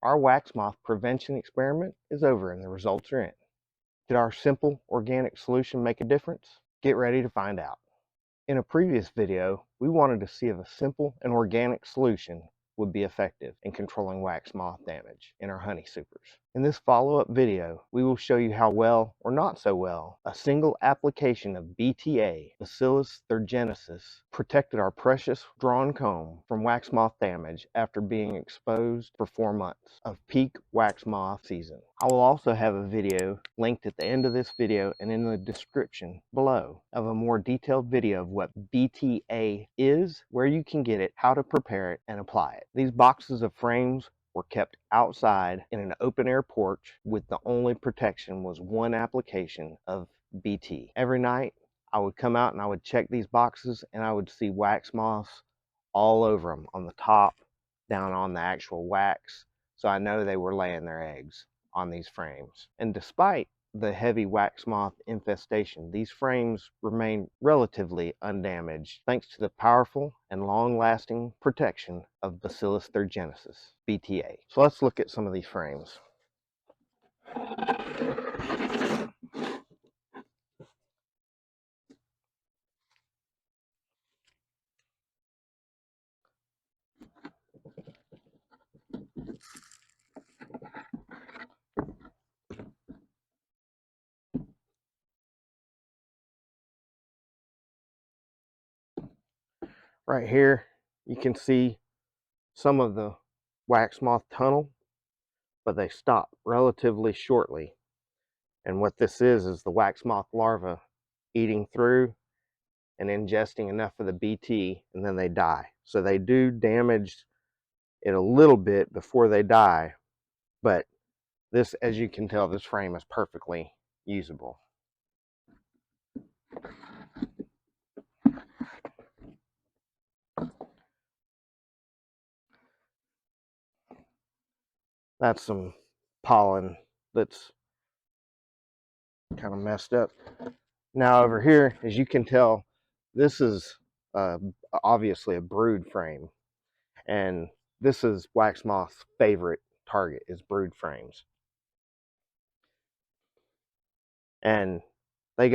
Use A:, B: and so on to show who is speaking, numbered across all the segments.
A: Our wax moth prevention experiment is over and the results are in. Did our simple organic solution make a difference? Get ready to find out. In a previous video, we wanted to see if a simple and organic solution would be effective in controlling wax moth damage in our honey supers. In this follow-up video, we will show you how well, or not so well, a single application of BTA, Bacillus Thuringiensis, protected our precious drawn comb from wax moth damage after being exposed for 4 months of peak wax moth season. I will also have a video linked at the end of this video and in the description below of a more detailed video of what BTA is, where you can get it, how to prepare it, and apply it. These boxes of frames were kept outside in an open air porch with the only protection was one application of BT. Every night I would come out and I would check these boxes and I would see wax moths all over them, on the top, down on the actual wax, so I know they were laying their eggs on these frames. And despite the heavy wax moth infestation, these frames remain relatively undamaged thanks to the powerful and long-lasting protection of Bacillus thuringiensis, BTA. So let's look at some of these frames. Right here, you can see some of the wax moth tunnel, but they stop relatively shortly. And what this is the wax moth larva eating through and ingesting enough of the BT, and then they die. So they do damage it a little bit before they die, but this, as you can tell, this frame is perfectly usable. That's some pollen that's kind of messed up. Now over here, as you can tell, this is obviously a brood frame, and this is wax moth's favorite target, is brood frames. And they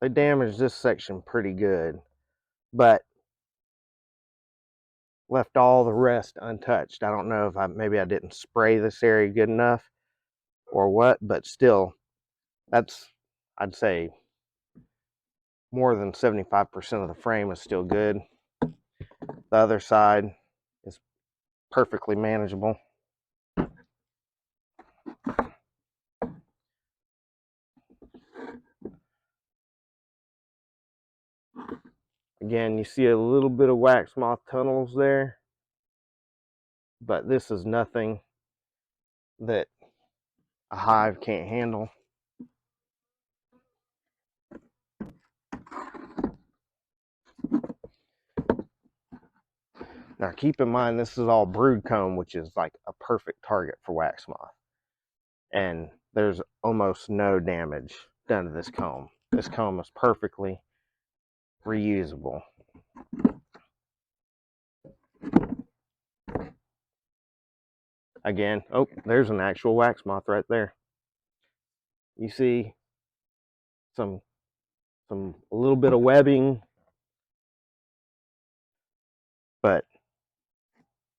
A: damaged this section pretty good, but left all the rest untouched. I don't know if maybe I didn't spray this area good enough or what, but still, that's, I'd say, more than 75% of the frame is still good. The other side is perfectly manageable. Again, you see a little bit of wax moth tunnels there, but this is nothing that a hive can't handle. Now keep in mind, this is all brood comb, which is like a perfect target for wax moth. And there's almost no damage done to this comb. This comb is perfectly reusable. Again, oh, there's an actual wax moth right there. You see a little bit of webbing, but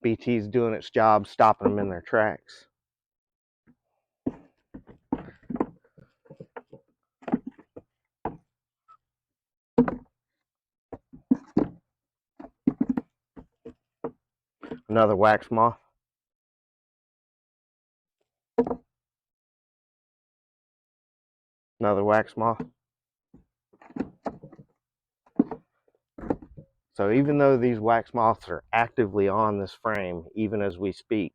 A: BT's doing its job, stopping them in their tracks. Another wax moth. Another wax moth. So even though these wax moths are actively on this frame, even as we speak,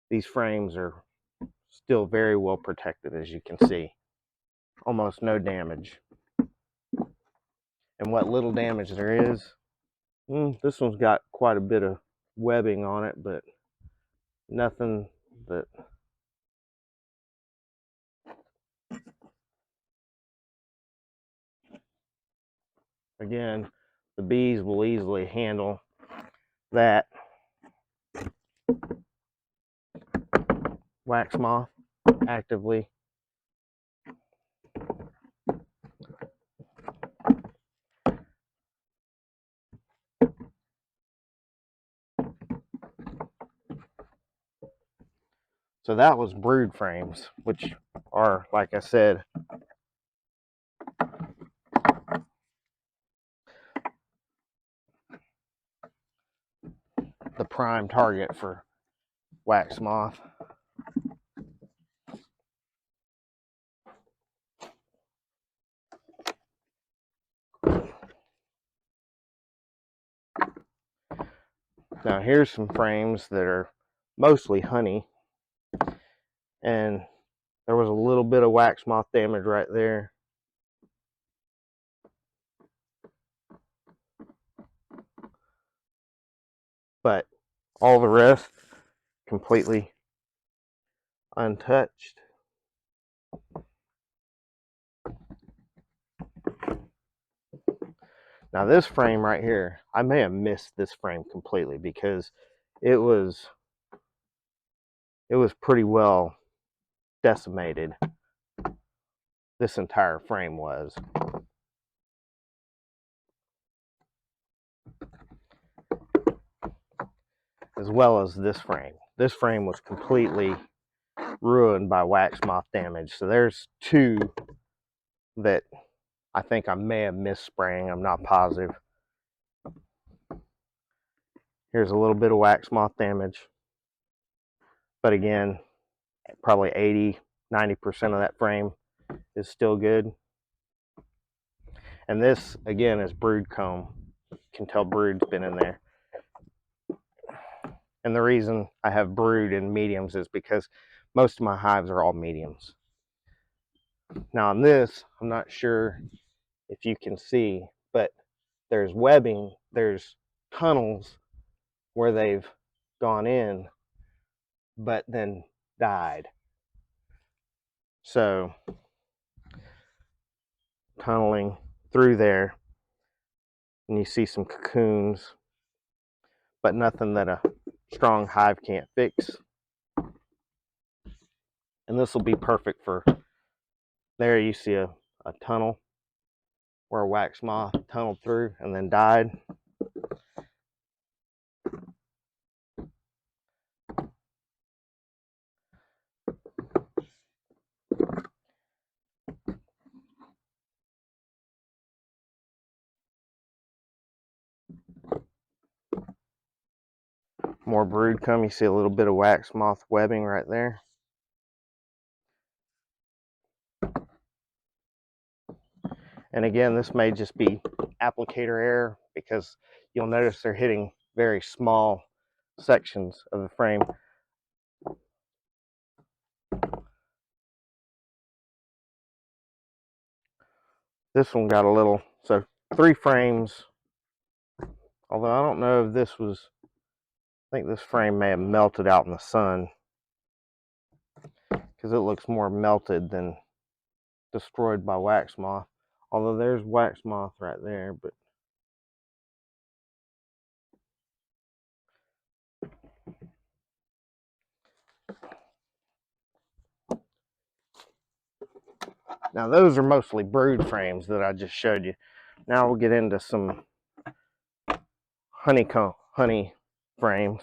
A: these frames are still very well protected, as you can see. Almost no damage. And what little damage there is, this one's got quite a bit of webbing on it, but nothing that again, the bees will easily handle that wax moth actively so that was brood frames, which are, like I said, the prime target for wax moth. Now here's some frames that are mostly honey, and there was a little bit of wax moth damage right there. But all the rest completely untouched. Now this frame right here, I may have missed this frame completely because it was pretty well decimated. This entire frame was. As well as this frame. This frame was completely ruined by wax moth damage. So there's two that I think I may have missed spraying. I'm not positive. Here's a little bit of wax moth damage. But again, probably 80–90% of that frame is still good. And this, again, is brood comb. You can tell brood's been in there. And the reason I have brood in mediums is because most of my hives are all mediums. Now on this, I'm not sure if you can see, but there's webbing, there's tunnels where they've gone in, but then died. So, tunneling through there, and you see some cocoons, but nothing that a strong hive can't fix. And this will be perfect for, there you see a tunnel where a wax moth tunneled through and then died. More brood comb, you see a little bit of wax moth webbing right there. And again, this may just be applicator error because you'll notice they're hitting very small sections of the frame. This one got a little, so 3 frames, although I don't know if this was, I think this frame may have melted out in the sun because it looks more melted than destroyed by wax moth. Although there's wax moth right there, but now those are mostly brood frames that I just showed you. Now we'll get into some honeycomb honey frames.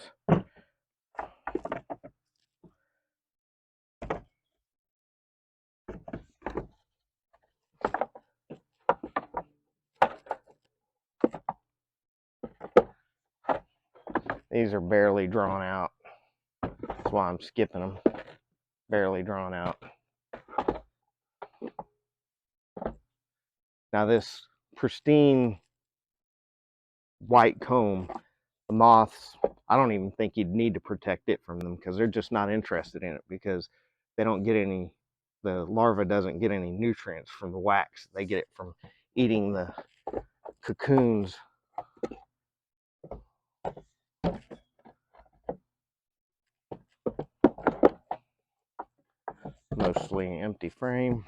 A: These are barely drawn out. That's why I'm skipping them. Barely drawn out. Now this pristine white comb, the moths, I don't even think you'd need to protect it from them because they're just not interested in it because they don't get any, the larva doesn't get any nutrients from the wax. They get it from eating the cocoons. Mostly empty frame.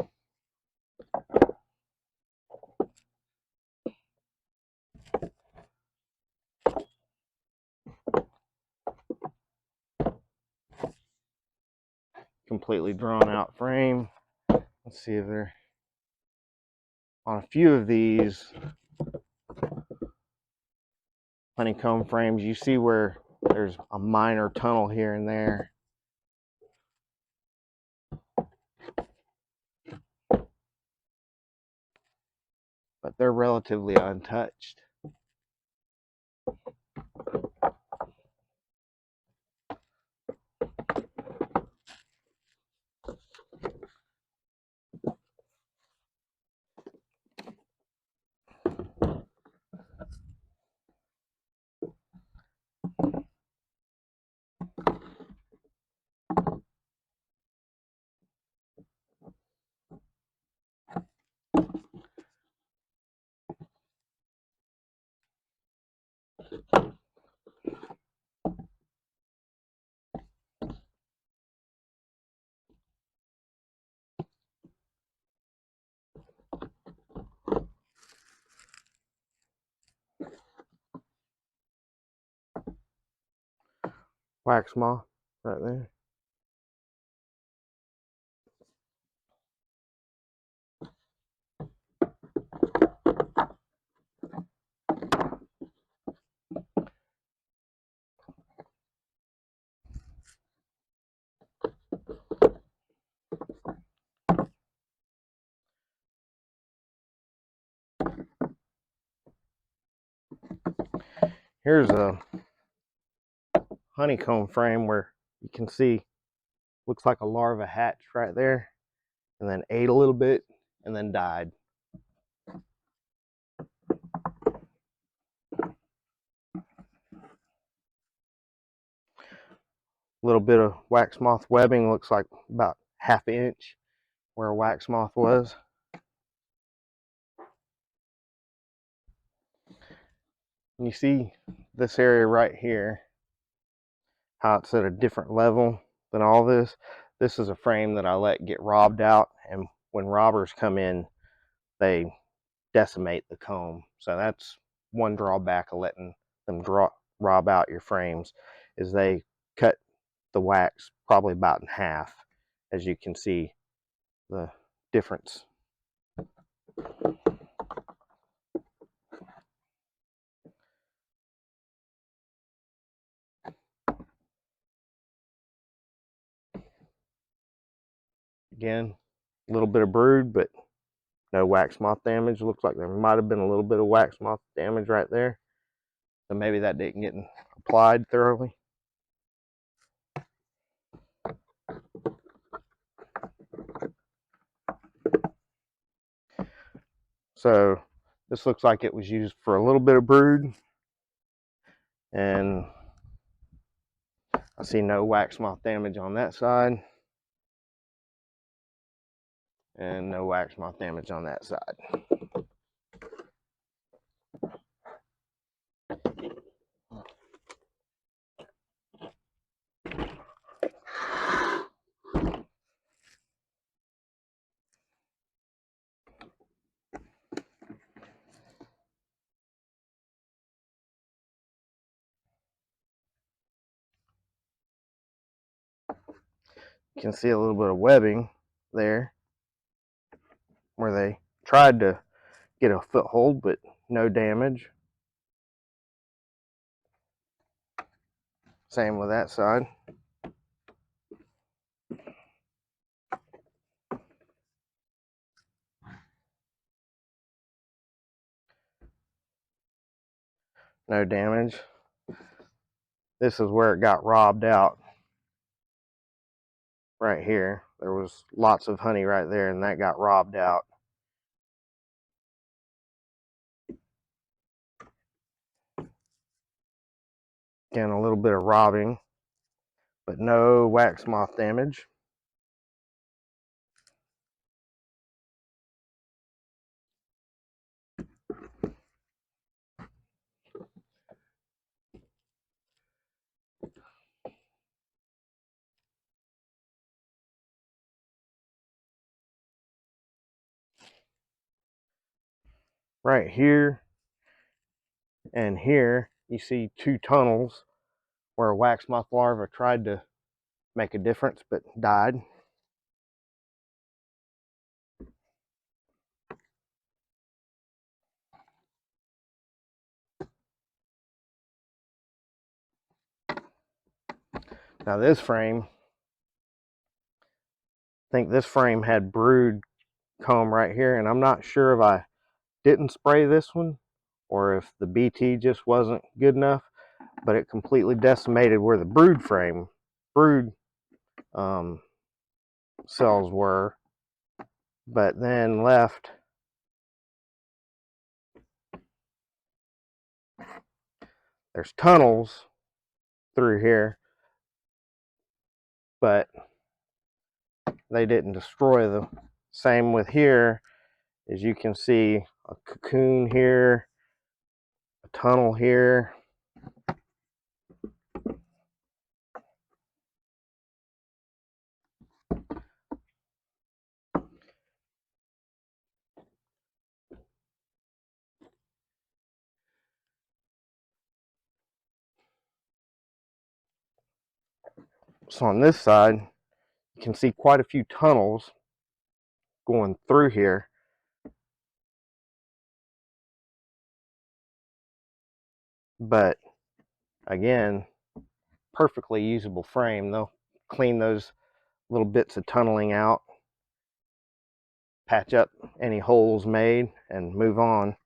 A: completely drawn out frame. Let's see if they're on a few of these honeycomb frames. You see where there's a minor tunnel here and there. But they're relatively untouched. Wax moth right there. Here's a honeycomb frame where you can see looks like a larva hatched right there and then ate a little bit and then died. A little bit of wax moth webbing, looks like about ½ inch where a wax moth was. And you see this area right here, how it's at a different level than all this. This is a frame that I let get robbed out, and when robbers come in, they decimate the comb. So that's one drawback of letting them rob out your frames, is they cut the wax probably about in half, as you can see the difference. Again, a little bit of brood, but no wax moth damage. Looks like there might have been a little bit of wax moth damage right there. So maybe that didn't get applied thoroughly. So this looks like it was used for a little bit of brood. And I see no wax moth damage on that side. And no wax moth damage on that side. You can see a little bit of webbing there where they tried to get a foothold, but no damage. Same with that side. No damage. This is where it got robbed out. Right here. There was lots of honey right there, and that got robbed out. Again, a little bit of robbing, but no wax moth damage. Right here and here, you see two tunnels where a wax moth larva tried to make a difference but died. Now this frame, I think this frame had brood comb right here, and I'm not sure if I didn't spray this one or if the BT just wasn't good enough, but it completely decimated where the brood cells were, but then left there's tunnels through here, but they didn't destroy them. Same with here, as you can see, a cocoon here, a tunnel here. So on this side, you can see quite a few tunnels going through here. But again, perfectly usable frame. They'll clean those little bits of tunneling out, patch up any holes made, and move on.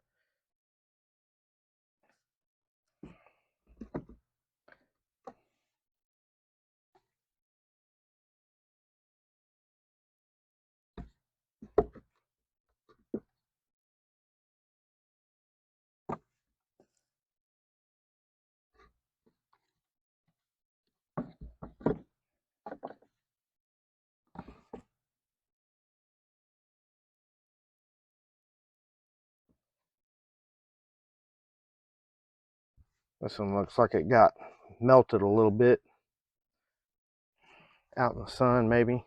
A: This one looks like it got melted a little bit out in the sun, maybe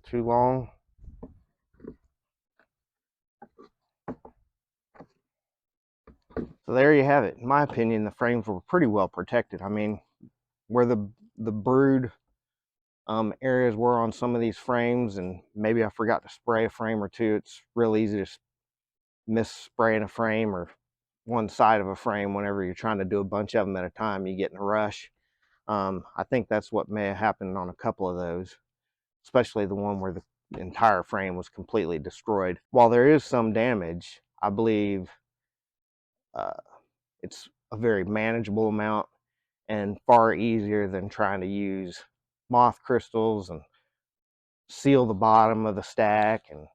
A: too long. So there you have it. In my opinion, the frames were pretty well protected. I mean, where the brood areas were on some of these frames, and maybe I forgot to spray a frame or two, it's real easy to miss spraying a frame or one side of a frame whenever you're trying to do a bunch of them at a time. You get in a rush. I think that's what may have happened on a couple of those, especially the one where the entire frame was completely destroyed. While there is some damage, I believe it's a very manageable amount and far easier than trying to use moth crystals and seal the bottom of the stack and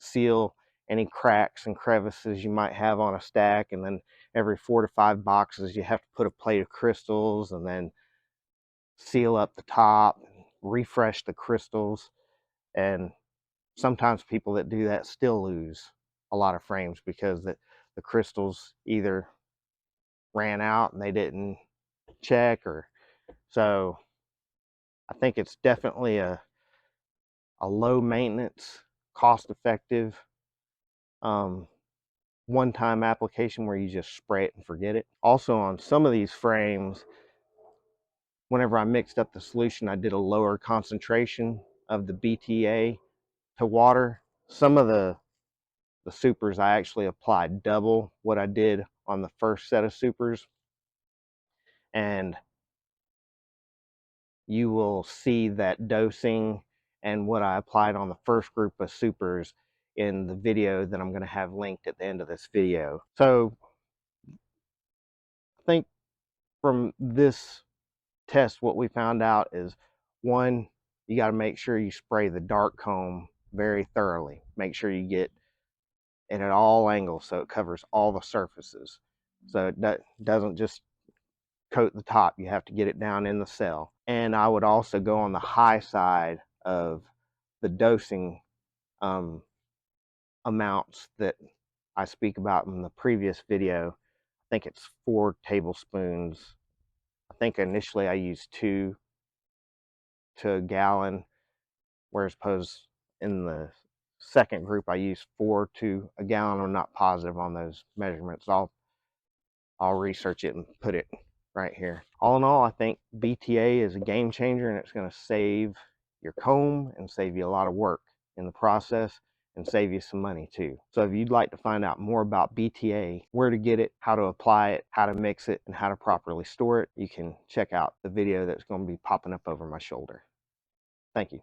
A: seal any cracks and crevices you might have on a stack, and then every 4 to 5 boxes you have to put a plate of crystals and then seal up the top and refresh the crystals. And sometimes people that do that still lose a lot of frames because the crystals either ran out and they didn't check, or so I think it's definitely a low maintenance, cost effective one-time application where you just spray it and forget it. Also, on some of these frames, whenever I mixed up the solution, I did a lower concentration of the BTA to water. Some of the supers, I actually applied double what I did on the first set of supers, and you will see that dosing and what I applied on the first group of supers in the video that I'm going to have linked at the end of this video. So I think from this test, what we found out is, one, you got to make sure you spray the dark comb very thoroughly. Make sure you get it at all angles so it covers all the surfaces, so it doesn't just coat the top. You have to get it down in the cell. And I would also go on the high side of the dosing amounts that I speak about in the previous video. I think it's 4 tablespoons. I think initially I used 2 to a gallon, whereas opposed in the second group I used 4 to a gallon. I'm not positive on those measurements. I'll research it and put it right here. All in all, I think BTA is a game changer, and it's going to save your comb and save you a lot of work in the process. and save you some money too. So if you'd like to find out more about BTA, where to get it, how to apply it, how to mix it, and how to properly store it, you can check out the video that's going to be popping up over my shoulder. Thank you.